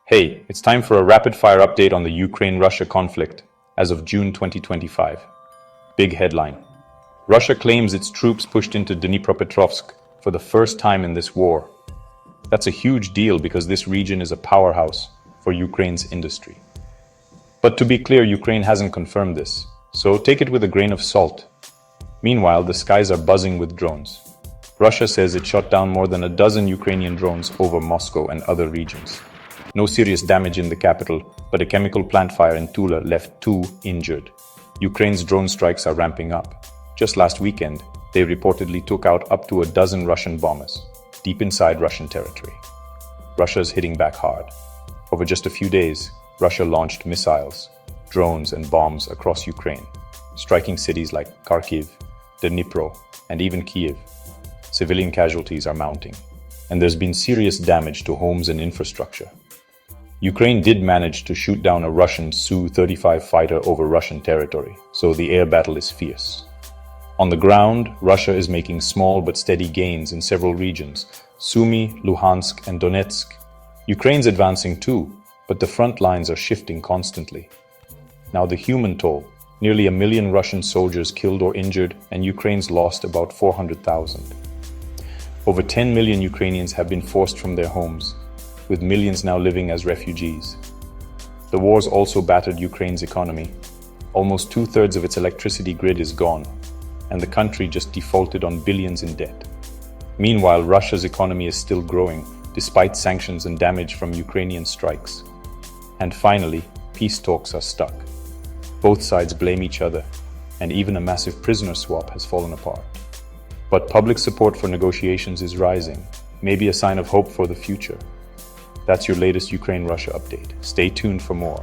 Hey, it's time for a rapid-fire update on the Ukraine-Russia conflict as of June 2025. Big headline. Russia claims its troops pushed into Dnipropetrovsk for the first time in this war. That's a huge deal because this region is a powerhouse for Ukraine's industry. But to be clear, Ukraine hasn't confirmed this, so take it with a grain of salt. Meanwhile, the skies are buzzing with drones. Russia says it shot down more than a dozen Ukrainian drones over Moscow and other regions. No serious damage in the capital, but a chemical plant fire in Tula left 2 injured. Ukraine's drone strikes are ramping up. Just last weekend, they reportedly took out up to a dozen Russian bombers, deep inside Russian territory. Russia is hitting back hard. Over just a few days, Russia launched missiles, drones and bombs across Ukraine, striking cities like Kharkiv, Dnipro, and even Kiev. Civilian casualties are mounting, and there's been serious damage to homes and infrastructure. Ukraine did manage to shoot down a Russian Su-35 fighter over Russian territory, so the air battle is fierce. On the ground, Russia is making small but steady gains in several regions, Sumy, Luhansk, and Donetsk. Ukraine's advancing too, but the front lines are shifting constantly. Now the human toll, nearly 1 million Russian soldiers killed or injured, and Ukraine's lost about 400,000. Over 10 million Ukrainians have been forced from their homes, with millions now living as refugees. The war's also battered Ukraine's economy. Almost 2/3 of its electricity grid is gone, and the country just defaulted on billions in debt. Meanwhile, Russia's economy is still growing, despite sanctions and damage from Ukrainian strikes. And finally, peace talks are stuck. Both sides blame each other, and even a massive prisoner swap has fallen apart. But public support for negotiations is rising, maybe a sign of hope for the future. That's your latest Ukraine-Russia update. Stay tuned for more.